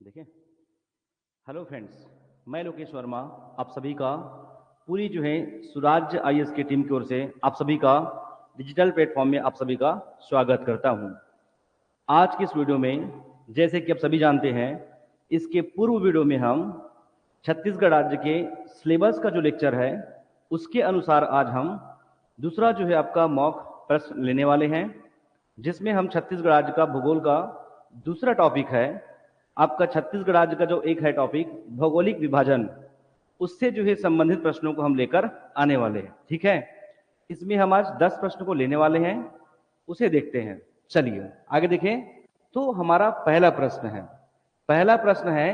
देखिए। Hello friends, मैं लोकेश वर्मा आप सभी का पूरी जो है सुराज आईएएस की टीम की ओर से आप सभी का डिजिटल प्लेटफॉर्म में आप सभी का स्वागत करता हूं। आज की इस वीडियो में जैसे कि आप सभी जानते हैं, इसके पूर्व वीडियो में हम छत्तीसगढ़ राज्य के सिलेबस का जो लेक्चर है उसके अनुसार आज हम दूसरा जो है आपका मॉक प्रश्न लेने वाले हैं, जिसमें हम छत्तीसगढ़ राज्य का भूगोल का दूसरा टॉपिक है आपका छत्तीसगढ़ राज्य का जो एक है टॉपिक भौगोलिक विभाजन, उससे जो है संबंधित प्रश्नों को हम लेकर आने वाले हैं। ठीक है, इसमें हम आज 10 प्रश्न को लेने वाले हैं, उसे देखते हैं। चलिए आगे देखें। तो हमारा पहला प्रश्न है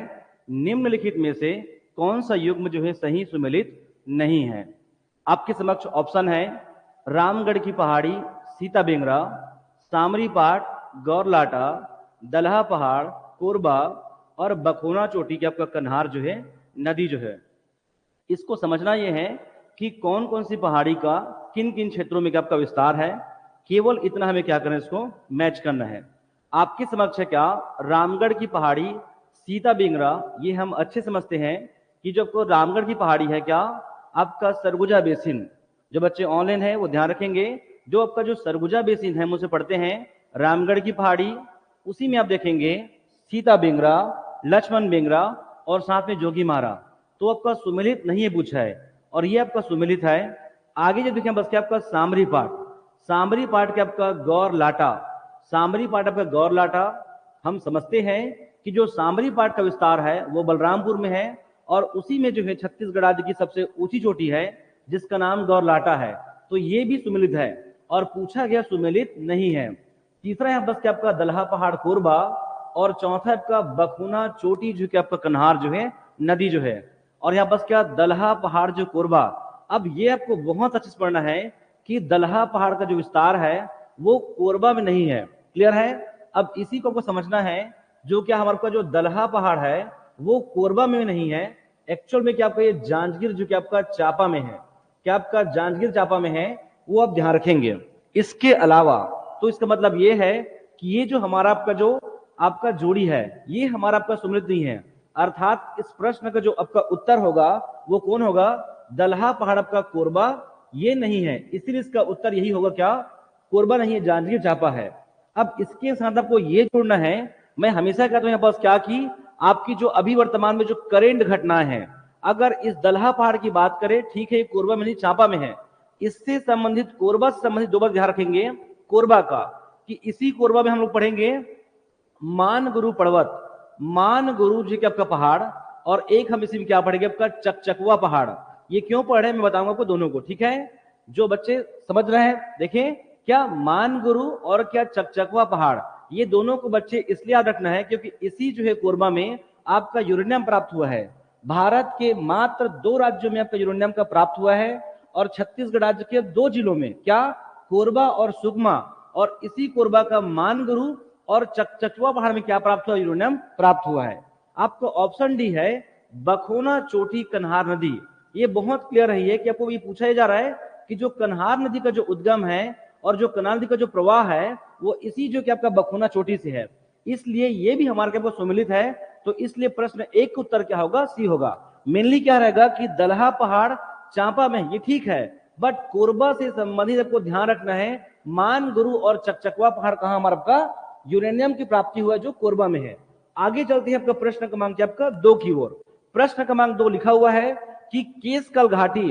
निम्नलिखित में से कौन सा युग्म जो है सही सुमेलित नहीं है। आपके समक्ष ऑप्शन है रामगढ़ की पहाड़ी, सीता बेंगरा, सामरी पाट, गौरलाटा, दलहा पहाड़, कोरबा और बखोना चोटी की आपका कन्हार जो है नदी जो है। इसको समझना यह है कि कौन कौन सी पहाड़ी का किन किन क्षेत्रों में क्या आपका विस्तार है, केवल इतना हमें क्या करना है, इसको मैच करना है। आपके समक्ष है क्या रामगढ़ की पहाड़ी, सीता बेंगरा, ये हम अच्छे समझते हैं कि जो आपको रामगढ़ की पहाड़ी है क्या आपका सरगुजा बेसिन। जो बच्चे ऑनलाइन है वो ध्यान रखेंगे, जो आपका जो सरगुजा बेसिन है हम उसे पढ़ते हैं रामगढ़ की पहाड़ी, उसी में आप देखेंगे सीता बेंगरा, लक्ष्मण बेंगरा और साथ में जोगी मारा। तो आपका सुमेलित नहीं है पूछा है, और ये आपका सुमेलित है। आगे जो देखें बस क्या आपका सामरी पाठ के आपका गौर लाटा, सामरी पाठ आपका गौर लाटा। हम समझते हैं कि जो सामरी पाठ का विस्तार है वो बलरामपुर में है, और उसी में जो है छत्तीसगढ़ राज्य की सबसे ऊंची चोटी है जिसका नाम गौर लाटा है। तो ये भी सुमेलित है और पूछा गया सुमेलित नहीं है। तीसरा है बस क्या आपका दलहा पहाड़ कोरबा, और चौथा आपका बखुना चोटी जो कि आपका कन्हार जो है नदी जो है, और यहाँ बस क्या दलहा पहाड़ जो कोरबा। अब ये आपको बहुत अच्छे से पढ़ना है कि दलहा पहाड़ का जो विस्तार है वो कोरबा में नहीं है। क्लियर है? अब इसी को आपको समझना है, जो क्या हमारे पास जो दलहा पहाड़ है वो कोरबा में नहीं है, एक्चुअल में क्या आपका ये जांजगीर जो कि आपका चापा में है, क्या आपका जांजगीर चापा में है, वो आप ध्यान रखेंगे। इसके अलावा तो इसका मतलब ये है कि ये जो हमारा आपका जो आपका जोड़ी है ये हमारा आपका सुमेलित नहीं है, अर्थात इस प्रश्न का जो आपका उत्तर होगा वो कौन होगा, दलहा पहाड़ आपका कोरबा ये नहीं है, इसीलिए इसका उत्तर यही होगा क्या, कोरबा नहीं है, जांजगीर चापा है। अब इसके साथ आपको ये जोड़ना है, मैं हमेशा कहता हूं यहाँ पास क्या की आपकी जो अभी वर्तमान में जो करेंट घटना है, अगर इस दलहा पहाड़ की बात करें, ठीक है कोरबा में नहीं चापा में है, इससे संबंधित कोरबा से संबंधित दो बार ध्यान रखेंगे कोरबा का, कि इसी कोरबा में हम लोग पढ़ेंगे मान गुरु पर्वत, मान गुरु जी के आपका पहाड़, और एक हम इसी में क्या पढ़ेंगे आपका चकचकवा पहाड़। ये क्यों पढ़ रहे हैं मैं बताऊंगा आपको दोनों को। ठीक है, जो बच्चे समझ रहे हैं देखें, क्या मान गुरु और क्या चकचकवा पहाड़, ये दोनों को बच्चे इसलिए याद रखना है क्योंकि इसी जो है कोरबा में आपका यूरेनियम प्राप्त हुआ है। भारत के मात्र 2 राज्यों में आपका यूरेनियम का प्राप्त हुआ है, और छत्तीसगढ़ राज्य के 2 जिलों में क्या कोरबा और सुकमा, और इसी कोरबा का मानगुरु और चकचकवा पहाड़ में क्या प्राप्त हुआ, यूरेनियम प्राप्त हुआ है। आपको ऑप्शन डी है बखोना चोटी कन्हार नदी। ये बहुत क्लियर है ये कि आपको ये पूछा जा रहा है कि जो कन्हार नदी का जो उद्गम है और जो कन्हार नदी का जो प्रवाह है वो इसी जो कि आपका बखोना चोटी से है, इसलिए ये भी हमारे पास सम्मिलित है। तो इसलिए प्रश्न एक का उत्तर क्या होगा, सी होगा। मेनली क्या रहेगा कि दलहा पहाड़ चांपा में, ये ठीक है, बट कोरबा से संबंधित आपको ध्यान रखना है मान गुरु और चकचकवा पहाड़ कहां हमारा आपका यूरेनियम की प्राप्ति हुआ जो कोरबा में है। आगे चलते हैं आपका प्रश्न क्रमांक आपका 2 की ओर। प्रश्न क्रमांक 2 लिखा हुआ है कि केशकाल घाटी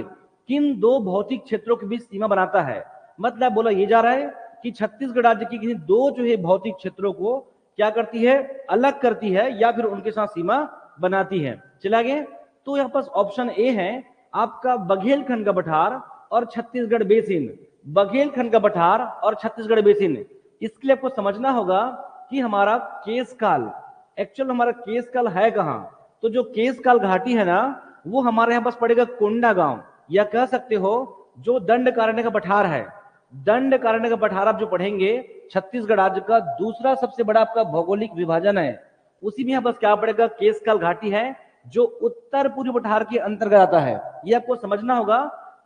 किन 2 भौतिक क्षेत्रों के बीच सीमा बनाता है। मतलब बोला ये जा रहा है कि छत्तीसगढ़ राज्य की किसी 2 जो है भौतिक क्षेत्रों को क्या करती है, अलग करती है या फिर उनके साथ सीमा बनाती है। चला गया, तो यहां पास ऑप्शन ए है आपका बघेलखंड का पठार और छत्तीसगढ़ बेसिन, बघेलखंड का पठार और छत्तीसगढ़ बेसिन। इसके लिए आपको समझना होगा कि हमारा केशकाल, एक्चुअल हमारा केशकाल है कहां, तो जो केशकाल घाटी है ना वो हमारे यहां पास पड़ेगा कोंडा गांव, या कह सकते हो जो दंडकारण्य का पठार है, दंडकारण्य का पठार आप जो पढ़ेंगे छत्तीसगढ़ राज्य का दूसरा सबसे बड़ा आपका भौगोलिक विभाजन है, उसी में यहां पास क्या पड़ेगा, केशकाल घाटी है जो उत्तर पूर्वी पठार के अंतर्गत आता है। ये आपको समझना होगा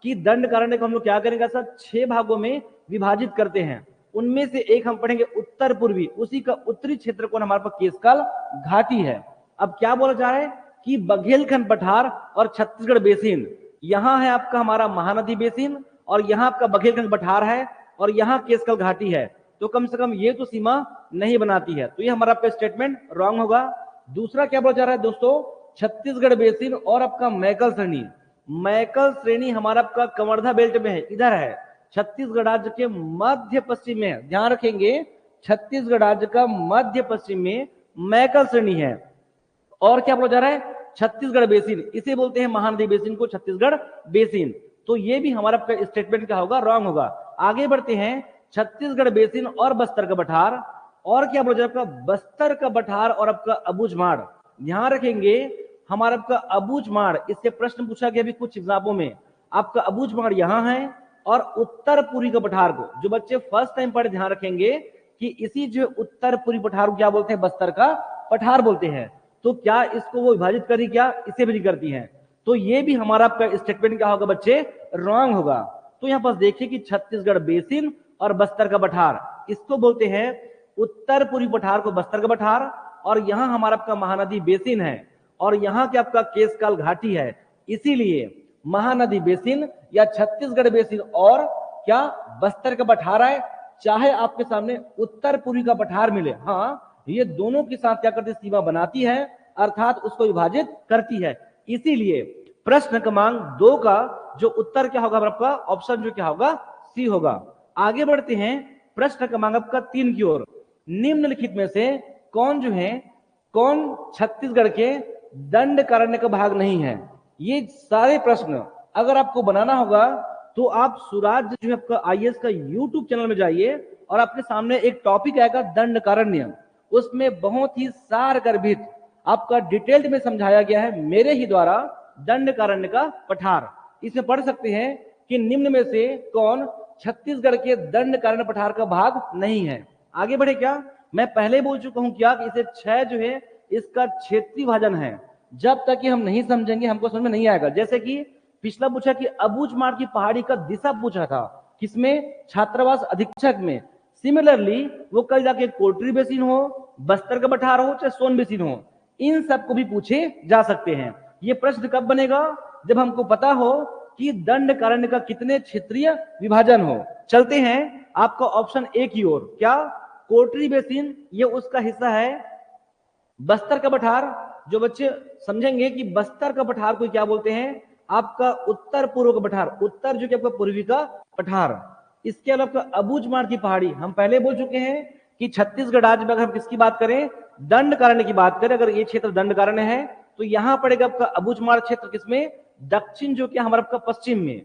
कि दंडकारण्य को हम लोग क्या करेंगे सर, 6 भागों में विभाजित करते हैं, उनमें से एक हम पढ़ेंगे उत्तर पूर्वी, उसी का उत्तरी क्षेत्र को हमारे पास केशकाल घाटी है। अब क्या बोला जा रहा है कि बघेलखंड पठार और छत्तीसगढ़ बेसिन, यहां है आपका हमारा महानदी बेसिन और यहां आपका बघेलखंड पठार है और यहां केसकल घाटी है, तो कम से कम ये तो सीमा नहीं बनाती है, तो ये हमारा आपका स्टेटमेंट रॉन्ग होगा। दूसरा क्या बोला जा रहा है दोस्तों, छत्तीसगढ़ बेसिन और आपका मैकल श्रेणी, मैकल श्रेणी हमारा आपका कवर्धा बेल्ट में है, इधर है, छत्तीसगढ़ राज्य के मध्य पश्चिम में, ध्यान रखेंगे छत्तीसगढ़ राज्य का मध्य पश्चिम में मैकल श्रेणी है। और क्या बोला जा रहा है, छत्तीसगढ़ बेसिन, इसे बोलते हैं महानदी बेसिन को छत्तीसगढ़ बेसिन, तो ये भी हमारा स्टेटमेंट क्या होगा, रॉन्ग होगा। आगे बढ़ते हैं, छत्तीसगढ़ बेसिन और बस्तर का पठार, और क्या बोला जा रहा है, बस्तर का पठार और आपका अबूझमाड़, ध्यान रखेंगे हमारा आपका अबूझमाड़, इससे प्रश्न पूछा गया अभी कुछ एग्जामों में, आपका अबूझमाड़ यहां है और उत्तर पूरी का पठार को, जो बच्चे फर्स्ट टाइम पढ़े ध्यान रखेंगे कि इसी जो उत्तर पूरी पठार को क्या बोलते हैं, बस्तर का पठार बोलते हैं, तो क्या इसको वो विभाजित करी, क्या इसे भी करती हैं, तो ये भी हमारा आपका स्टेटमेंट क्या होगा बच्चे, रॉन्ग होगा। तो यहां पर देखिए कि छत्तीसगढ़ बेसिन और बस्तर का पठार, इसको बोलते हैं उत्तर पूर्वी पठार को बस्तर का पठार, और यहां हमारा आपका महानदी बेसिन है और यहां के आपका केसकाल घाटी है, इसीलिए महानदी बेसिन या छत्तीसगढ़ बेसिन और क्या बस्तर का पठार है, चाहे आपके सामने उत्तर पूर्वी का पठार मिले, हाँ ये दोनों के साथ क्या करती है, सीमा बनाती है, अर्थात उसको विभाजित करती है। इसीलिए प्रश्न क्रमांक 2 का जो उत्तर क्या होगा आपका, ऑप्शन जो क्या होगा, सी होगा। आगे बढ़ते हैं प्रश्न क्रमांक आपका 3 की ओर, निम्नलिखित में से कौन जो है, कौन छत्तीसगढ़ के दंडकारण्य का भाग नहीं है। ये सारे प्रश्न अगर आपको बनाना होगा तो आप सुराज जो है आपका आईएएस का यूट्यूब चैनल में जाइए और आपके सामने एक टॉपिक आएगा दंडकारण्य, उसमें बहुत ही सारगर्भित आपका डिटेल्ड में समझाया गया है मेरे ही द्वारा दंडकारण्य का पठार। इसमें पढ़ सकते हैं कि निम्न में से कौन छत्तीसगढ़ के दंडकारण्य पठार का भाग नहीं है। आगे बढ़े क्या, मैं पहले बोल चुका हूं क्या कि इसे 6 जो है इसका क्षेत्रीय विभाजन है, जब तक कि हम नहीं समझेंगे हमको समझ में नहीं आएगा। जैसे कि पिछला पूछा कि अबूझमाड़ की पहाड़ी का दिशा पूछा था, किसमें, छात्रावास अधीक्षक में। सिमिलरली वो कल जाके कोटरी बेसिन हो, बस्तर का पठार हो, चाहे सोन बेसिन हो, इन सबको भी पूछे जा सकते हैं। ये प्रश्न कब बनेगा, जब हमको पता हो कि दंडकारण्य का कितने क्षेत्रीय विभाजन हो। चलते हैं आपका ऑप्शन ए की ओर, क्या कोटरी बेसिन ये उसका हिस्सा है। बस्तर का पठार, जो बच्चे समझेंगे कि बस्तर का पठार को क्या बोलते हैं, आपका उत्तर पूर्व का पठार, उत्तर जो कि आपका पूर्वी का पठार। इसके अलावा अबूझमाड़ की पहाड़ी, हम पहले बोल चुके हैं कि छत्तीसगढ़ राज्य में अगर हम किसकी बात करें, दंडकारण्य की बात करें, अगर ये क्षेत्र दंडकारण्य है तो यहां पड़ेगा आपका अबूझमाड़ क्षेत्र किसमें, दक्षिण जो कि हमारा आपका पश्चिम में।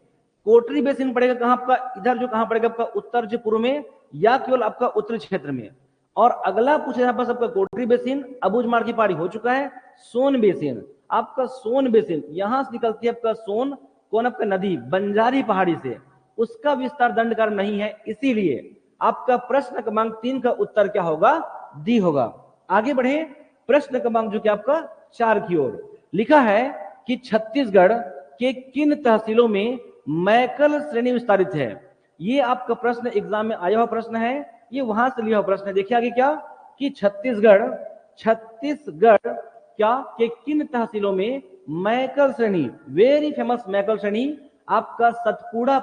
कोटरी बेसिन पड़ेगा कहां आपका, इधर जो कहां पड़ेगा आपका उत्तर जो पूर्व में, या केवल आपका उत्तरी क्षेत्र में। और अगला पूछा यहाँ पर आपका कोटरी बेसिन, अबूझमाड़ की पहाड़ी हो चुका है, सोन बेसिन, आपका सोन बेसिन यहां से निकलती है आपका सोन, कौन आपका नदी, बंजारी पहाड़ी से, उसका विस्तार दंडकारण्य नहीं है, इसीलिए आपका प्रश्न क्रमांक 3 का उत्तर क्या होगा, डी होगा। आगे बढ़े प्रश्न क्रमांक जो कि आपका 4 की ओर, लिखा है कि छत्तीसगढ़ के किन तहसीलों में मैकल श्रेणी विस्तारित है। ये आपका प्रश्न एग्जाम में आया हुआ प्रश्न है, ये वहां से लिया हुआ प्रश्न है। देखिए आगे क्या कि छत्तीसगढ़ क्या के किन तहसीलों में मैकल श्रेणी, वेरी फेमस मैकल श्रेणी, आपका सतपुड़ा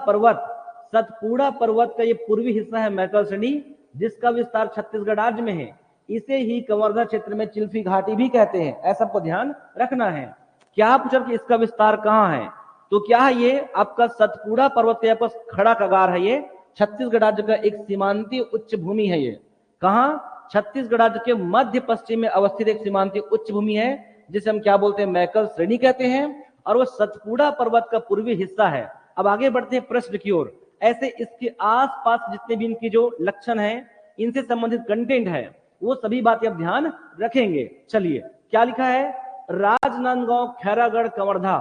पर्वत का ये पूर्वी हिस्सा है मैकल श्रेणी, जिसका विस्तार छत्तीसगढ़ राज्य में है। इसे ही कवर्धा क्षेत्र में चिल्फी घाटी भी कहते हैं, ऐसा आपको ध्यान रखना है। क्या पूछा कि इसका विस्तार कहां है, तो क्या है ये आपका सतपुड़ा पर्वत के पास खड़ा कगार है, ये छत्तीसगढ़ राज्य का एक सीमांतीय उच्च भूमि है। ये कहां, छत्तीसगढ़ राज्य के मध्य पश्चिम में अवस्थित एक सीमांतीय उच्च भूमि है, जिसे हम क्या बोलते हैं, मैकल श्रेणी कहते हैं, और वो सतपुड़ा पर्वत का पूर्वी हिस्सा है। अब आगे बढ़ते हैं प्रश्न की ओर। ऐसे इसके आसपास जितने भी इनकी जो लक्षण है, इनसे संबंधित कंटेंट है, वो सभी बातें आप ध्यान रखेंगे। चलिए क्या लिखा है, राजनांदगांव, खैरागढ़, कवर्धा,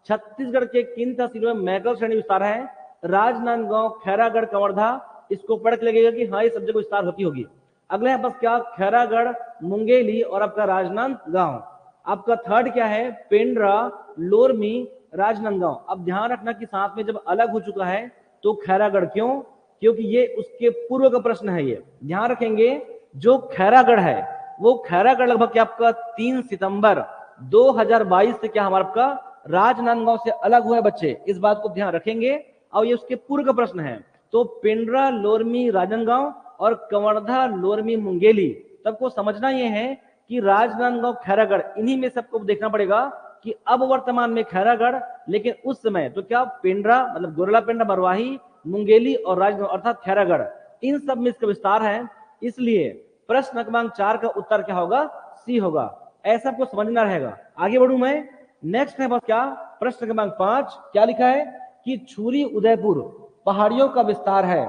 छत्तीसगढ़ के किन तहसीलों में मैकल श्रेणी विस्तार है। राजनांदगांव, खैरागढ़, कवर्धा, इसको पढ़ के लगेगा कि हाँ ये सब जगह विस्तार होती होगी। अगले है बस क्या, खैरागढ़, मुंगेली और आपका राजनांदगांव। आपका थर्ड क्या है, पेंड्रा, लोरमी, राजनांदगांव। अब ध्यान रखना कि साथ में जब अलग हो चुका है तो खैरागढ़, क्योंकि ये उसके पूर्व का प्रश्न है। ये ध्यान रखेंगे, जो खैरागढ़ है वो खैरागढ़ लगभग क्या आपका 3 सितंबर 2022 से क्या हमारा आपका राजनांदगांव से अलग हुआ है बच्चे, इस बात को ध्यान रखेंगे। और ये उसके पूर्व का प्रश्न है। तो पिंडरा लोरमी राजनांदगांव और कवर्धा लोरमी मुंगेली, सबको समझना ये है कि राजनांदगांव खैरागढ़ इन्हीं में सबको देखना पड़ेगा कि अब वर्तमान में खैरागढ़, लेकिन उस समय तो क्या पिंडरा मतलब गोरला पिंडा बरवाही मुंगेली और राजनांदगांव अर्थात खैरागढ़, इन सब में इसका विस्तार है। इसलिए प्रश्न क्रमांक 4 का उत्तर क्या होगा? सी होगा। ऐसा आपको समझना रहेगा। आगे बढ़ू मैं, नेक्स्ट है बस क्या प्रश्न क्रमांक 5 क्या लिखा है कि छुरी उदयपुर पहाड़ियों का विस्तार है।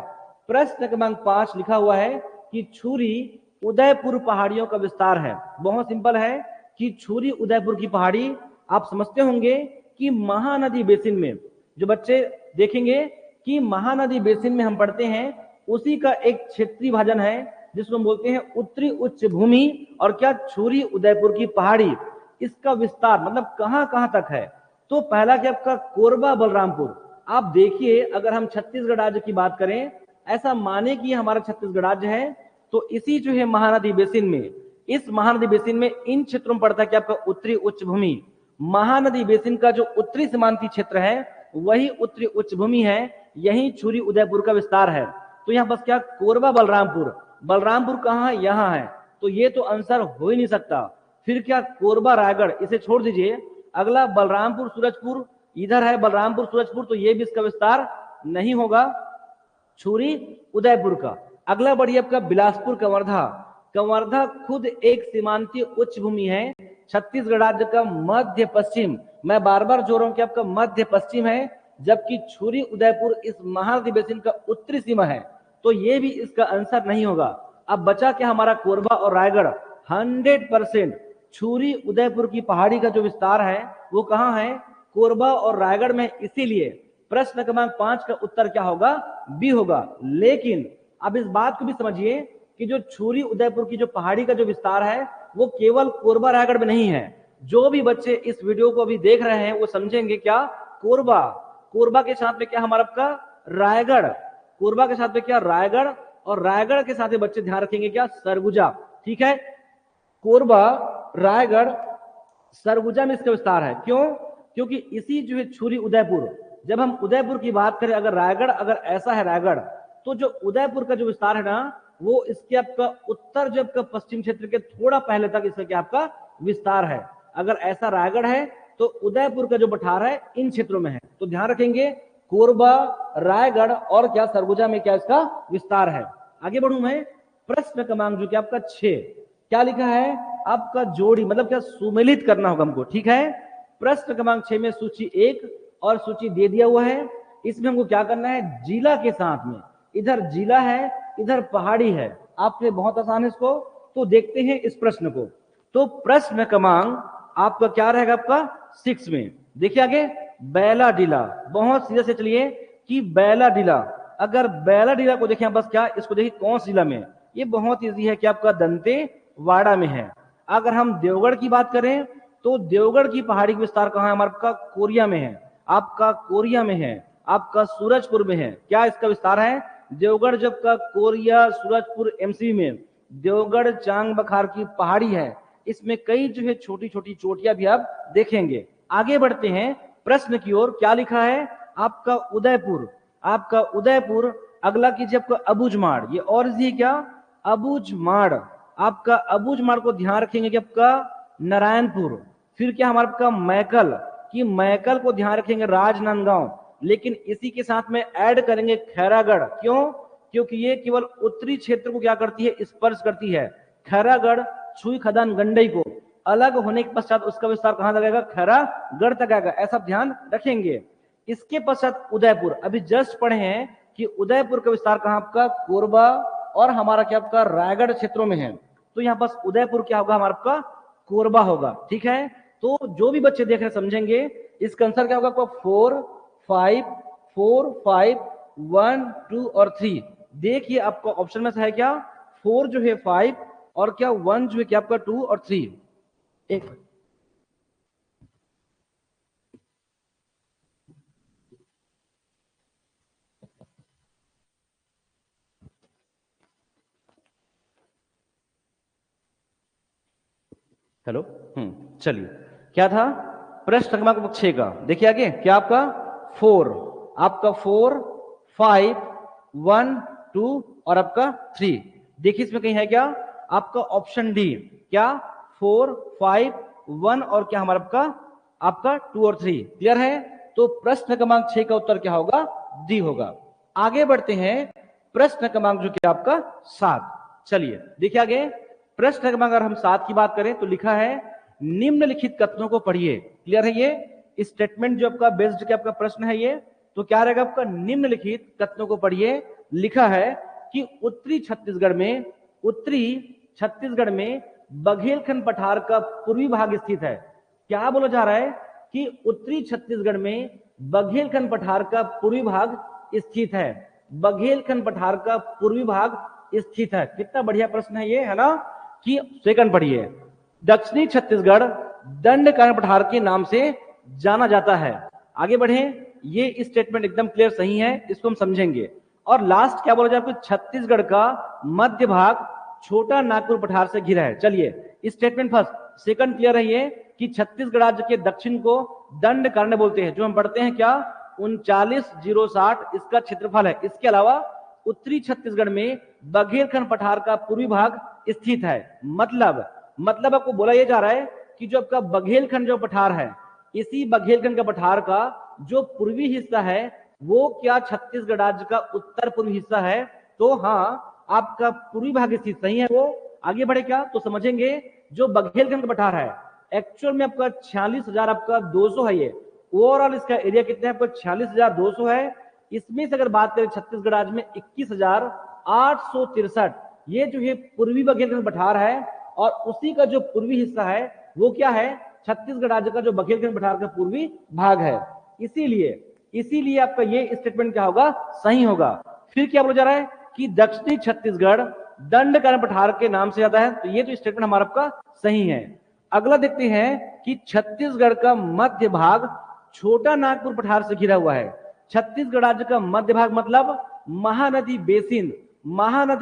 प्रश्न क्रमांक 5 लिखा हुआ है कि छुरी उदयपुर पहाड़ियों का विस्तार है। बहुत सिंपल है कि छुरी उदयपुर की पहाड़ी आप समझते होंगे कि महानदी बेसिन में, जो बच्चे देखेंगे कि महानदी बेसिन में हम पढ़ते हैं, उसी का एक क्षेत्रीय भाजन है जिसको बोलते हैं उत्तरी उच्च भूमि और क्या छुरी उदयपुर की पहाड़ी। इसका विस्तार मतलब कहां कहां तक है? तो पहला क्या आपका कोरबा बलरामपुर। आप देखिए अगर हम छत्तीसगढ़ राज्य की बात करें, ऐसा माने कि हमारा छत्तीसगढ़ राज्य है, तो इसी जो है महानदी बेसिन में, इस महानदी बेसिन में इन क्षेत्रों में पड़ता है कि आपका उत्तरी उच्च भूमि। महानदी बेसिन का जो उत्तरी सीमांती क्षेत्र है वही उत्तरी उच्च भूमि है, यही छुरी उदयपुर का विस्तार है। तो यहाँ बस क्या कोरबा बलरामपुर, बलरामपुर कहाँ है? यहाँ है। तो ये तो आंसर हो ही नहीं सकता। फिर क्या कोरबा रायगढ़, इसे छोड़ दीजिए। अगला बलरामपुर सूरजपुर, इधर है बलरामपुर सूरजपुर, तो ये भी इसका विस्तार नहीं होगा छुरी उदयपुर का। अगला बढ़िए आपका बिलासपुर कवर्धा। कवर्धा खुद एक सीमांतीय उच्च भूमि है, छत्तीसगढ़ राज्य का मध्य पश्चिम, मैं बार बार जोड़ रहा हूं कि आपका मध्य पश्चिम है, जबकि छुरी उदयपुर इस महानदी बेसिन का उत्तरी सीमा है। तो ये भी इसका आंसर नहीं होगा। अब बचा क्या हमारा कोरबा और रायगढ़। 100% छुरी उदयपुर की पहाड़ी का जो विस्तार है वो कहां है? कोरबा और रायगढ़ में। इसीलिए प्रश्न क्रमांक 5 का उत्तर क्या होगा? बी होगा। लेकिन अब इस बात को भी समझिए कि जो छुरी उदयपुर की जो पहाड़ी का जो विस्तार है वो केवल कोरबा रायगढ़ में नहीं है। जो भी बच्चे इस वीडियो को अभी देख रहे हैं वो समझेंगे क्या कोरबा, कोरबा के साथ में क्या हमारा आपका रायगढ़, कोरबा के साथ में क्या रायगढ़, और रायगढ़ के साथ में बच्चे ध्यान रखेंगे क्या सरगुजा। ठीक है, कोरबा रायगढ़ सरगुजा में इसका विस्तार है। क्यों? क्योंकि इसी जो है छुरी उदयपुर, जब हम उदयपुर की बात करें, अगर रायगढ़ अगर ऐसा है रायगढ़, तो जो उदयपुर का जो विस्तार है ना वो इसके आपका उत्तर जो आपका पश्चिम क्षेत्र के थोड़ा पहले तक इसका क्या आपका विस्तार है। अगर ऐसा रायगढ़ है तो उदयपुर का जो बठार है इन क्षेत्रों में है। तो ध्यान रखेंगे कोरबा रायगढ़ और क्या सरगुजा में क्या इसका विस्तार है। आगे बढ़ू मैं, प्रश्न क्रमांक जो कि आपका 6 क्या लिखा है आपका जोड़ी मतलब क्या सुमेलित करना होगा हमको। ठीक है, प्रश्न क्रमांक 6 में सूची 1 और सूची दे दिया हुआ है। इसमें हमको क्या करना है? जिला के साथ में, इधर जिला है इधर पहाड़ी है, आपके बहुत आसान है इसको। तो देखते हैं इस प्रश्न को। तो प्रश्न क्रमांक आपका क्या रहेगा? आपका 6 में देखिए आगे बैला डिला। बहुत सीधे से चलिए कि बैला डिला, अगर बैला डिला को देखें बस क्या इसको देखिए कौन सा जिला में, ये बहुत इजी है कि आपका दंतेवाड़ा में है। अगर हम देवगढ़ की बात करें तो देवगढ़ की पहाड़ी का विस्तार कहां है? हमारा कोरिया में है, आपका कोरिया में है, आपका सूरजपुर में है। क्या इसका विस्तार है? देवगढ़ जब का कोरिया सूरजपुर एमसी में देवगढ़ चांग बखार की पहाड़ी है, इसमें कई जो है छोटी छोटी चोटियां भी आप देखेंगे। आगे बढ़ते हैं प्रश्न की ओर। क्या लिखा है आपका उदयपुर, आपका उदयपुर। अगला कीजिए आपका अबूझमाड़, ये और इजी क्या अबूझमाड़, आपका अबूझमाड़ को ध्यान रखेंगे कि आपका नारायणपुर। फिर क्या हमारा आपका मैकल, कि मैकल को ध्यान रखेंगे राजनांदगांव, लेकिन इसी के साथ में ऐड करेंगे खैरागढ़। क्यों? क्योंकि ये केवल उत्तरी क्षेत्र को क्या करती है? स्पर्श करती है। खैरागढ़ छुई खदान गंडई को अलग होने के पश्चात उसका विस्तार कहां तक आएगा? खैरागढ़ तक आएगा, ऐसा ध्यान रखेंगे। इसके पश्चात उदयपुर, अभी जस्ट पढ़े हैं कि उदयपुर का विस्तार कहां आपका कोरबा और हमारा क्या आपका रायगढ़ क्षेत्रों में है। तो यहाँ बस उदयपुर क्या होगा? हमारा आपका कोरबा होगा। ठीक है, तो जो भी बच्चे देख रहे समझेंगे इसका आंसर क्या होगा आपका 4 5 4 5 1 2 और 3। देखिए आपका ऑप्शन में से है क्या 4 जो है 5 और क्या 1 जो है क्या आपका 2 और 3। एक हेलो। चलिए, क्या था प्रश्न क्रमांक 6 का? देखिए आगे क्या आपका 4, आपका 4, 5, 1, 2 और आपका 3। देखिए इसमें कहीं है क्या आपका ऑप्शन डी, क्या 4, 5, 1 और क्या हमारा आपका 2 और 3। क्लियर है? तो प्रश्न क्रमांक 6 का उत्तर क्या होगा? डी होगा। आगे बढ़ते हैं प्रश्न क्रमांक जो कि आपका 7। चलिए देखिए आगे प्रश्न क्रमांक अगर हम 7 की बात करें तो लिखा है निम्नलिखित कथनों को पढ़िए। क्लियर है? ये स्टेटमेंट जो आपका बेस्ड क्या आपका प्रश्न है ये, तो क्या रहेगा आपका निम्नलिखित कथनों को पढ़िए। लिखा है कि उत्तरी छत्तीसगढ़ में बघेलखंड पठार का पूर्वी भाग स्थित है। क्या बोला जा रहा है कि उत्तरी छत्तीसगढ़ में बघेलखंड पठार का पूर्वी भाग स्थित है। बघेलखंड पठार का पूर्वी भाग स्थित है। कितना बढ़िया प्रश्न है ये, है ना? कि सेकंड पढ़िए, दक्षिणी छत्तीसगढ़ दंडकारण्य पठार के नाम से जाना जाता है। आगे बढ़े, ये स्टेटमेंट एकदम क्लियर सही है, इसको हम समझेंगे। और लास्ट क्या बोला जाए, छत्तीसगढ़ का मध्य भाग छोटा नागपुर पठार से घिरा है। चलिए स्टेटमेंट फर्स्ट सेकंड क्लियर है ये कि छत्तीसगढ़ राज्य के दक्षिण को दंडकारण्य बोलते हैं, जो हम पढ़ते हैं क्या 39,060 इसका क्षेत्रफल है। इसके अलावा उत्तरी छत्तीसगढ़ में बघेलखंड पठार का पूर्वी भाग स्थित है। मतलब आपको बोला यह जा रहा है कि जो आपका बघेलखंड जो पठार है, इसी बघेलखंड का पठार का जो पूर्वी हिस्सा है वो क्या छत्तीसगढ़ राज्य का उत्तर पूर्वी हिस्सा है। तो हाँ, आपका पूर्वी भाग स्थित सही है वो। आगे बढ़े क्या तो समझेंगे, जो बघेलखंड का पठार है एक्चुअल में आपका 46,000 आपका 200 है। ये ओवरऑल इसका एरिया कितना है आपका 46,200 है। इसमें से अगर बात करें छत्तीसगढ़ राज्य में 21,863 ये जो है पूर्वी बघेलखंड पठार है, और उसी का जो पूर्वी हिस्सा है वो क्या है छत्तीसगढ़ राज्य का जो बघेलखंड पठार का पूर्वी भाग है। इसीलिए आपका ये स्टेटमेंट क्या होगा, सही होगा। फिर क्या बोला जा रहा है कि दक्षिणी छत्तीसगढ़ दंडकारण्य पठार के नाम से जाता है, तो ये तो स्टेटमेंट हमारा आपका सही है। अगला देखते हैं कि छत्तीसगढ़ का मध्य भाग छोटा नागपुर पठार से घिरा हुआ है। छत्तीसगढ़ राज्य का मध्य भाग मतलब महानदी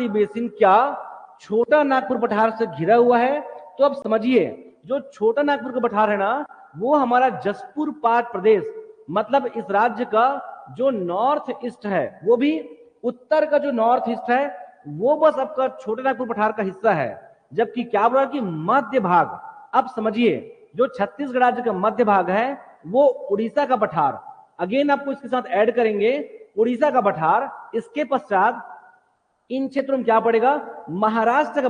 बेसिन क्या छोटा नागपुर पठार से घिरा हुआ है। तो अब समझिए, जो छोटा नागपुर का पठार है ना, वो हमारा जसपुर पाट प्रदेश मतलब इस राज्य का जो नॉर्थ ईस्ट है, वो भी उत्तर का जो नॉर्थ ईस्ट है वो बस आपका छोटे नागपुर पठार का हिस्सा है। जबकि क्या बोला कि मध्य भाग, अब समझिए जो छत्तीसगढ़ राज्य का मध्य भाग है वो उड़ीसा का पठार, अगेन आपको इसके साथ ऐड करेंगे उड़ीसा का पठार, इसके पश्चात इन क्षेत्रों में क्या पड़ेगा महाराष्ट्र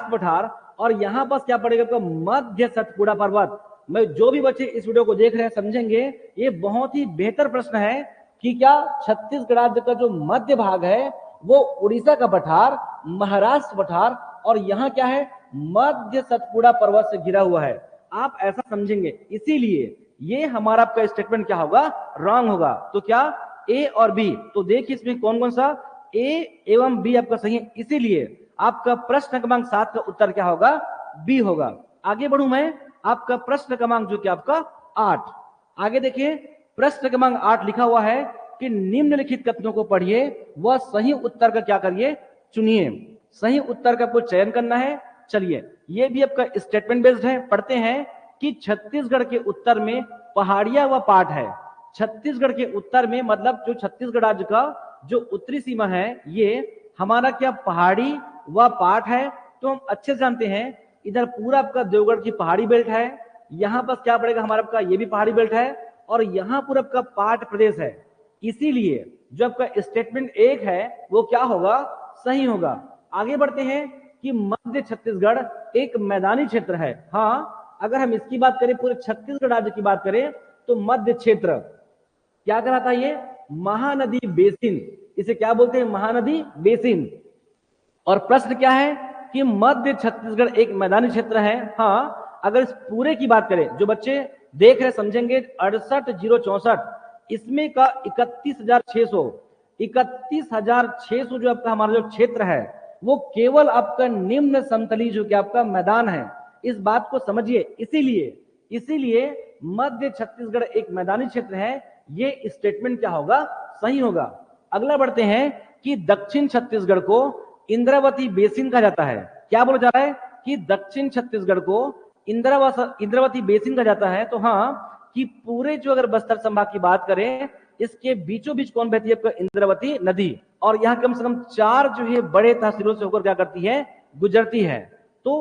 पठार, और यहां पर क्या पड़ेगा तो मध्य सतपुड़ा पर्वत। मैं जो भी बच्चे इस वीडियो को देख रहे हैं समझेंगे, ये बहुत ही बेहतर प्रश्न है कि क्या छत्तीसगढ़ राज्य का जो मध्य भाग है वो उड़ीसा का पठार, महाराष्ट्र पठार, और यहाँ क्या है मध्य सतपुड़ा पर्वत से घिरा हुआ है। आप ऐसा समझेंगे, इसीलिए ये हमारा आपका स्टेटमेंट क्या होगा, रॉन्ग होगा। तो क्या ए और बी, तो देखिए इसमें कौन कौन सा ए एवं बी आपका सही है, इसीलिए आपका प्रश्न क्रमांक 7 का उत्तर क्या होगा, बी होगा। आगे बढ़ू मैं, आपका प्रश्न क्रमांक जो कि आपका 8, आगे देखिए प्रश्न क्रमांक 8 लिखा हुआ है कि निम्नलिखित कथनों को पढ़िए, वह सही उत्तर का क्या करिए, चुनिए। सही उत्तर का आपको चयन करना है। चलिए ये भी आपका स्टेटमेंट बेस्ड है, पढ़ते हैं कि छत्तीसगढ़ के उत्तर में पहाड़िया व पाट है। छत्तीसगढ़ के उत्तर में मतलब जो छत्तीसगढ़ राज्य का जो उत्तरी सीमा है ये हमारा क्या पहाड़ी व पाट है। तो हम अच्छे से जानते हैं इधर पूरा आपका देवगढ़ की पहाड़ी बेल्ट है, यहाँ पर क्या पड़ेगा हमारा आपका ये भी पहाड़ी बेल्ट है, और यहाँ पूरा आपका पाट प्रदेश है। इसीलिए जो आपका स्टेटमेंट 1 है वो क्या होगा, सही होगा। आगे बढ़ते हैं कि मध्य छत्तीसगढ़ एक मैदानी क्षेत्र है। हाँ, अगर हम इसकी बात करें पूरे छत्तीसगढ़ राज्य की बात करें तो मध्य क्षेत्र क्या कहलाता है, ये महानदी बेसिन, इसे क्या बोलते हैं, महानदी बेसिन। और प्रश्न क्या है कि मध्य छत्तीसगढ़ एक मैदानी क्षेत्र है। हाँ, अगर इस पूरे की बात करें, जो बच्चे देख रहे समझेंगे 68,064 इसमें का 31,600 जो आपका हमारा जो क्षेत्र है वो केवल आपका निम्न समतली जो कि आपका मैदान है, इस बात को समझिए। इसीलिए मध्य छत्तीसगढ़ एक मैदानी क्षेत्र है, ये स्टेटमेंट क्या होगा, सही होगा। अगला बढ़ते हैं कि दक्षिण छत्तीसगढ़ को इंद्रावती बेसिन कहा जाता है। क्या बोला जा रहा है कि दक्षिण छत्तीसगढ़ को इंद्रावती बेसिन कहा जाता है, तो हाँ कि पूरे जो अगर बस्तर संभाग की बात करें, इसके बीचों बीच कौन बहती है? इंद्रावती नदी। और यहाँ कम से कम 4 जो है बड़े तहसीलों से होकर क्या करती है? गुजरती है। तो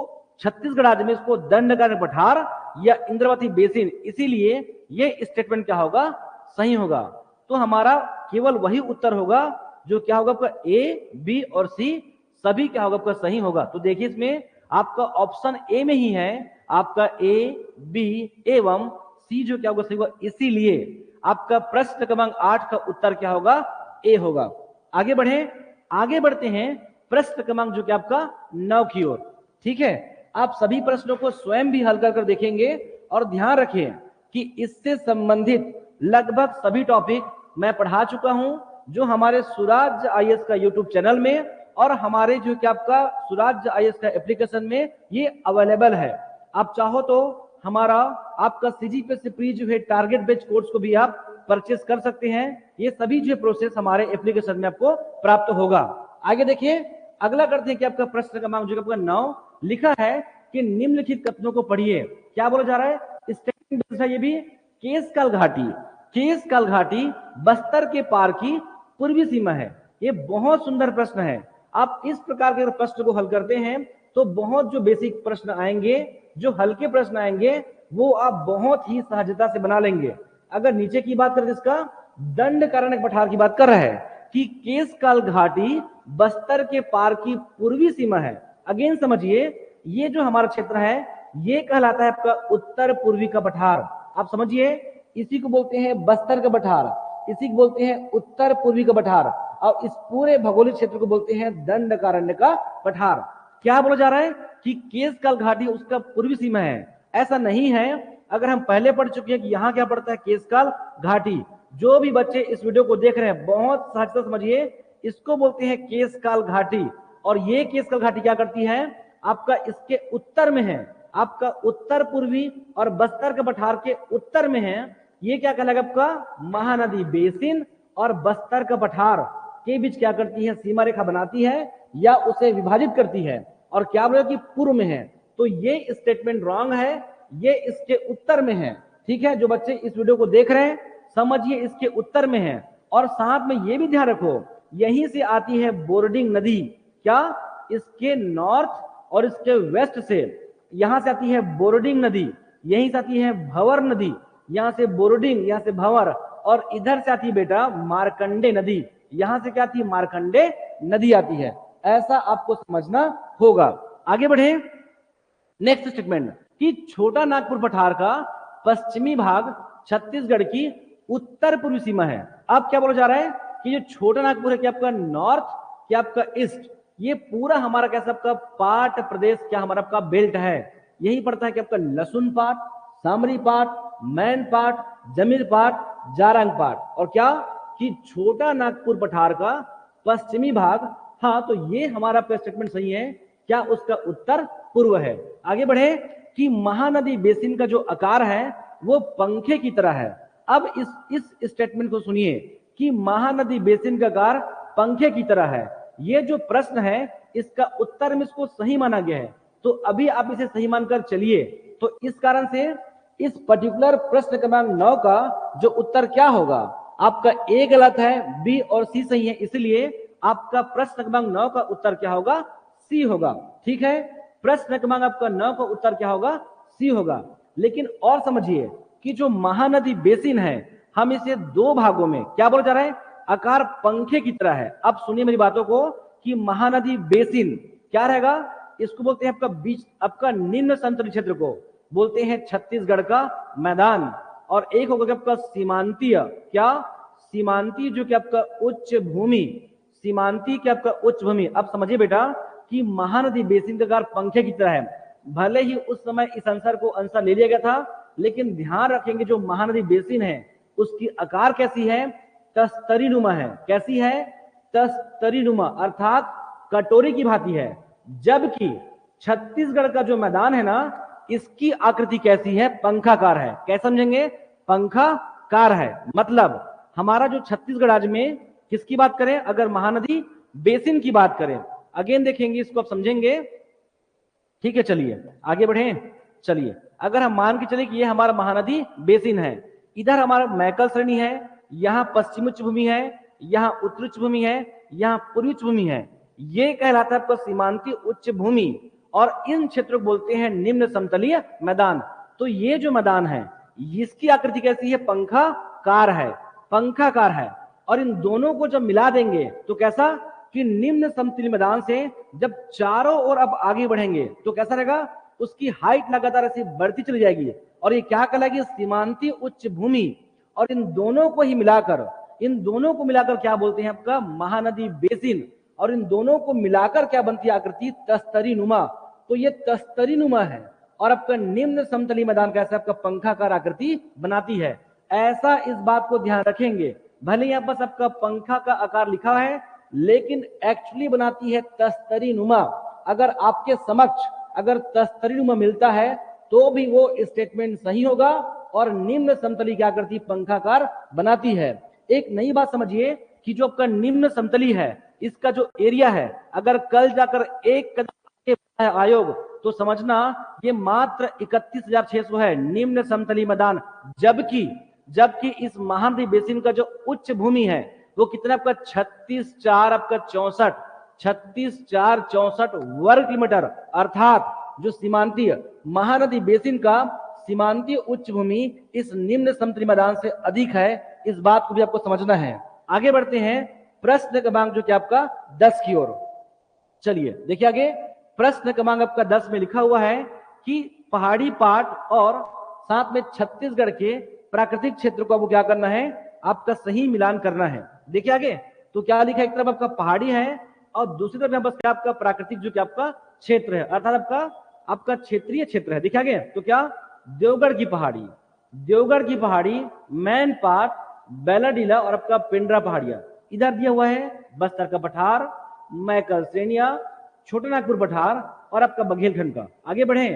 छत्तीसगढ़ राज्य में इसको दंडकारण्य पठार या इंद्रावती बेसिन, इसीलिए ये स्टेटमेंट क्या होगा? सही होगा। तो हमारा केवल वही उत्तर होगा जो क्या होगा? आपका ए, बी और सी सभी क्या होगा? आपका सही होगा। तो देखिए इसमें आपका ऑप्शन ए में ही है, आपका ए, बी एवं सी जो क्या होगा? सही होगा। इसीलिए आपका प्रश्न क्रमांक 8 का उत्तर क्या होगा? ए होगा। आगे बढ़ते हैं प्रश्न क्रमांक जो कि आपका 9 की ओर। ठीक है, आप सभी प्रश्नों को स्वयं भी हल कर देखेंगे और ध्यान रखें कि इससे संबंधित लगभग सभी टॉपिक मैं पढ़ा चुका हूं, जो हमारे सुराज आईएएस का यूट्यूब चैनल में और हमारे जो कि आपका सुराज आईएएस का एप्लीकेशन में ये अवेलेबल है। आप चाहो तो हमारा आपका सीजीपीएससी प्री जो है टारगेट बेच कोर्स को भी आप परचेस कर सकते हैं। ये सभी जो प्रोसेस हमारे एप्लीकेशन में आपको प्राप्त होगा। आगे देखिए, अगला करते हैं कि आपका प्रश्न क्रमांक जो आपका 9 लिखा है कि निम्नलिखित कथनों को पढ़िए। क्या बोला जा रहा है? स्टेटमेंट बेस्ड है ये भी। केशकाल घाटी बस्तर के पार की पूर्वी सीमा है। ये बहुत सुंदर प्रश्न है। आप इस प्रकार के प्रश्न को हल करते हैं तो बहुत जो बेसिक प्रश्न आएंगे, जो हल्के प्रश्न आएंगे, वो आप बहुत ही सहजता से बना लेंगे। अगर नीचे की बात करें, इसका दंडकारण्य पठार की बात कर रहा है कि केशकाल घाटी बस्तर के पार की पूर्वी सीमा है। अगेन समझिए, ये जो हमारा क्षेत्र है ये कहलाता है आपका उत्तर पूर्वी का पठार। आप समझिए, इसी को बोलते हैं बस्तर का पठार, इसी को बोलते हैं उत्तर पूर्वी का पठार, और इस पूरे भौगोलिक क्षेत्र को बोलते हैं दंडकारण्य का पठार। क्या बोला जा रहा है कि केशकाल घाटी उसका पूर्वी सीमा है? ऐसा नहीं है। अगर हम पहले पढ़ चुके हैं कि यहाँ क्या पड़ता है? केशकाल घाटी। जो भी बच्चे इस वीडियो को देख रहे हैं बहुत सहजता समझिए, इसको बोलते हैं केशकाल घाटी। और ये केशकाल घाटी क्या करती है? आपका इसके उत्तर में है, आपका उत्तर पूर्वी और बस्तर के पठार के उत्तर में है। ये क्या कहलाएगा? आपका महानदी बेसिन और बस्तर का पठार के बीच क्या करती है? सीमा रेखा बनाती है या उसे विभाजित करती है। और क्या बोला कि पूर्व में है, तो ये स्टेटमेंट रॉन्ग है, ये इसके उत्तर में है। ठीक है, जो बच्चे इस वीडियो को देख रहे हैं समझिए इसके उत्तर में है। और साथ में ये भी ध्यान रखो, यहीं से आती है बोर्डिंग नदी। क्या? इसके नॉर्थ और इसके वेस्ट से यहां से आती है बोर्डिंग नदी, यहीं से आती है भंवर नदी, यहां से बोर्डिंग, यहां से भंवर, और इधर से आती है बेटा मार्कंडे नदी। यहां से क्या आती है? मार्कंडे नदी आती है। ऐसा आपको समझना होगा। आगे बढ़े, नेक्स्ट स्टेटमेंट कि छोटा नागपुर पठार का पश्चिमी भाग छत्तीसगढ़ की उत्तर पूर्वी सीमा है। अब क्या बोला जा रहा है कि जो छोटा नागपुर है, क्या आपका नॉर्थ, क्या आपका ईस्ट, ये पूरा हमारा कैसा आपका पाट प्रदेश, क्या हमारा आपका बेल्ट है। यही पड़ता है कि आपका लसुन पाट, सामरी पाट, मैन पाट, जमीर पाट, जारंग पाट। और क्या कि छोटा नागपुर पठार का पश्चिमी भाग, हाँ तो ये हमारा स्टेटमेंट सही है। क्या? उसका उत्तर पूर्व है। आगे बढ़े कि महानदी बेसिन का जो आकार है वो पंखे की तरह है। अब इस स्टेटमेंट को सुनिए कि महानदी बेसिन का आकार पंखे की तरह है। ये जो प्रश्न है इसका उत्तर में इसको सही माना गया है, तो अभी आप इसे सही मानकर चलिए। तो इस कारण से इस पर्टिकुलर प्रश्न क्रमांक 9 का जो उत्तर क्या होगा? आपका ए गलत है, बी और सी सही है, इसलिए आपका प्रश्न क्रमांक 9 का उत्तर क्या होगा? सी होगा। ठीक है, प्रश्न क्रमांक आपका 9 का उत्तर क्या होगा? सी होगा। लेकिन और समझिए कि जो महानदी बेसिन है, हम इसे 2 भागों में, क्या बोला जा रहा है? आकार पंखे की तरह है। अब सुनिए मेरी बातों को कि महानदी बेसिन क्या रहेगा? इसको बोलते हैं आपका बीच, आपका निम्न संतुलित क्षेत्र को बोलते हैं छत्तीसगढ़ का मैदान। और एक होगा आपका सीमांतीय, क्या? सीमांतीय जो कि आपका उच्च भूमि, सीमांतीय क्या आपका उच्च भूमि। अब समझिए बेटा कि महानदी बेसिन का आकार पंखे की तरह है। भले ही उस समय इस आंसर को आंसर ले लिया गया था, लेकिन ध्यान रखेंगे जो महानदी बेसिन है उसकी आकार कैसी है? तस्तरीनुमा है। कैसी है? तस्तरीनुमा, अर्थात कटोरी की भांति है। जबकि छत्तीसगढ़ का जो मैदान है ना, इसकी आकृति कैसी है? पंखाकार है। कैसे समझेंगे? पंखाकार है। मतलब हमारा जो छत्तीसगढ़ राज्य में किसकी बात करें? अगर महानदी बेसिन की बात करें, अगेन देखेंगे इसको आप समझेंगे ठीक है, चलिए आगे बढ़े। चलिए अगर हम मान के चले कि ये हमारा महानदी बेसिन है, इधर हमारा मैकल श्रेणी है, यहाँ पश्चिमी उच्च भूमि है, यहाँ उत्तरी उच्च भूमि है, यहाँ पूर्वी उच्च भूमि है, ये कहलाता है आपका सीमांतीय उच्च भूमि। और इन क्षेत्रों को बोलते हैं निम्न समतलीय मैदान। तो ये जो मैदान है इसकी आकृति कैसी है, पंखाकार है, पंखाकार है। और इन दोनों को जब मिला देंगे तो कैसा कि निम्न समतलीय मैदान से जब चारों ओर अब आगे बढ़ेंगे तो कैसा रहेगा, उसकी हाइट लगातार ऐसे बढ़ती चली जाएगी और ये क्या कहलाएगी, सीमांतीय उच्च भूमि। और इन दोनों को ही मिलाकर, इन दोनों को मिलाकर क्या बोलते हैं आपका, महानदी बेसिन। और इन दोनों को मिलाकर क्या बनती है आकृति, तस्तरी नुमा। तो ये तस्तरी नुमा है और आपका निम्न समतलीय मैदान कैसा, आपका पंखाकार आकृति बनाती है। ऐसा इस बात को ध्यान रखेंगे, भले यहाँ बस आपका पंखा का आकार लिखा है लेकिन एक्चुअली बनाती है तस्तरी नुमा। अगर आपके समक्ष अगर तस्तरी नुमा मिलता है तो भी वो स्टेटमेंट सही होगा और निम्न समतली की आकृति पंखाकार बनाती है। एक नई बात समझिए कि जो आपका निम्न समतली है इसका जो एरिया है, अगर कल जाकर एक कदम आयोग तो समझना ये मात्र 31,600 है निम्न समतली मैदान। जबकि इस महानदी बेसिन का जो उच्च भूमि है वो कितना आपका 36,464 वर्ग किलोमीटर। अर्थात जो सीमांतीय महानदी बेसिन का सीमांतीय उच्च भूमि इस निम्न समतली मैदान से अधिक है। इस बात को भी आपको समझना है। आगे बढ़ते हैं प्रश्न क्रमांक जो कि आपका 10 की ओर। चलिए देखिए आगे प्रश्न क्रमांक आपका 10 में लिखा हुआ है कि पहाड़ी पाट और साथ में छत्तीसगढ़ के प्राकृतिक क्षेत्र को आपको क्या करना है, आपका सही मिलान करना है। देखिए आगे तो क्या लिखा है, एक तरफ आपका पहाड़ी है और दूसरी तरफ बस क्या आपका प्राकृतिक जो कि आपका क्षेत्र है, अर्थात आपका क्षेत्रीय क्षेत्र है। देखिए आगे तो क्या, देवगढ़ की पहाड़ी, देवगढ़ की पहाड़ी, मैन पाट, बेलाडीला और आपका पिंडरा पहाड़ियां। इधर दिया हुआ है बस्तर का पठार, मैकल श्रेणिया, छोटा नागपुर पठार और आपका बघेलखंड का। आगे बढ़े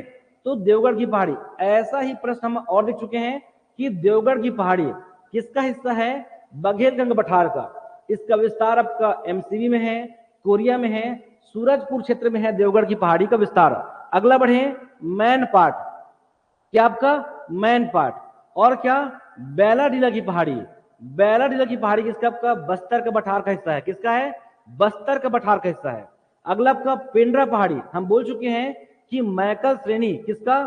तो देवगढ़ की पहाड़ी, ऐसा ही प्रश्न हम और देख चुके हैं कि देवगढ़ की पहाड़ी किसका हिस्सा है, बघेलखंड पठार का। इसका विस्तार आपका एमसीबी में है, कोरिया में है, सूरजपुर क्षेत्र में है देवगढ़ की पहाड़ी का विस्तार। अगला बढ़े मैन पाट, क्या आपका मैन पाट और क्या बेलाडीला की पहाड़ी, बेलाडीला की पहाड़ी किसका, आपका बस्तर का पठार का हिस्सा है। किसका है, बस्तर का पठार का हिस्सा है। अगला आपका पिंडरा पहाड़ी, हम बोल चुके हैं कि मैकल श्रेणी किसका,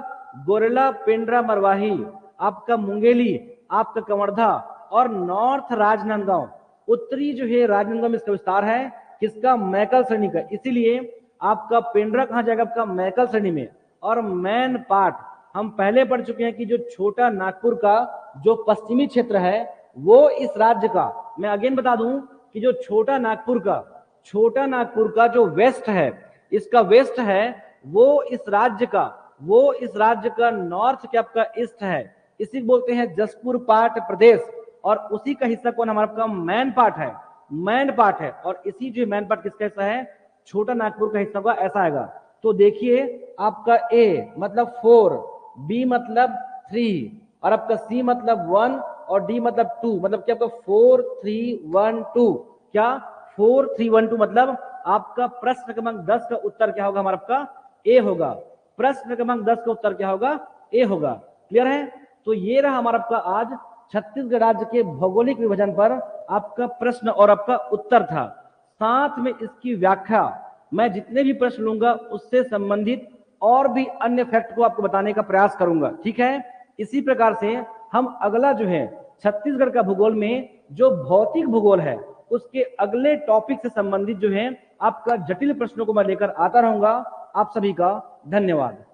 गोरेला, पिंडरा, मरवाही, आपका मुंगेली, आपका कवर्धा और नॉर्थ राजनांदगांव, उत्तरी जो है राजनांदगांव में इसका विस्तार है किसका, मैकल श्रेणी का। इसीलिए आपका पिंडरा कहां जाएगा, आपका मैकल श्रेणी में। और मैन पाट हम पहले पढ़ चुके हैं कि जो छोटा नागपुर का जो पश्चिमी क्षेत्र है वो इस राज्य का, मैं अगेन बता दूं कि जो छोटा नागपुर का जो वेस्ट है, इसका वेस्ट है वो इस राज्य का नॉर्थ क्या आपका ईस्ट है, इसी बोलते हैं जसपुर पाट प्रदेश। और उसी का हिस्सा कौन, हमारा आपका मैन पाट है, मैन पाट है। और इसी जो मैन पाट किसका हिस्सा है, छोटा नागपुर का हिस्सा होगा, ऐसा आएगा। तो देखिए आपका ए मतलब 4, बी मतलब 3 और आपका सी मतलब 1 और डी मतलब 2, मतलब क्या आपका 4 3 1 2, क्या 4 3 1 2, मतलब आपका प्रश्न क्रमांक 10 का उत्तर क्या होगा, हमारा आपका ए होगा। प्रश्न क्रमांक 10 का उत्तर क्या होगा, ए होगा। क्लियर है। तो ये रहा हमारा आपका आज छत्तीसगढ़ राज्य के भौगोलिक विभाजन पर आपका प्रश्न और आपका उत्तर था। साथ में इसकी व्याख्या, मैं जितने भी प्रश्न लूंगा उससे संबंधित और भी अन्य फैक्ट को आपको बताने का प्रयास करूंगा। ठीक है। इसी प्रकार से हम अगला जो है छत्तीसगढ़ का भूगोल में जो भौतिक भूगोल है उसके अगले टॉपिक से संबंधित जो है आपका जटिल प्रश्नों को मैं लेकर आता रहूंगा। आप सभी का धन्यवाद।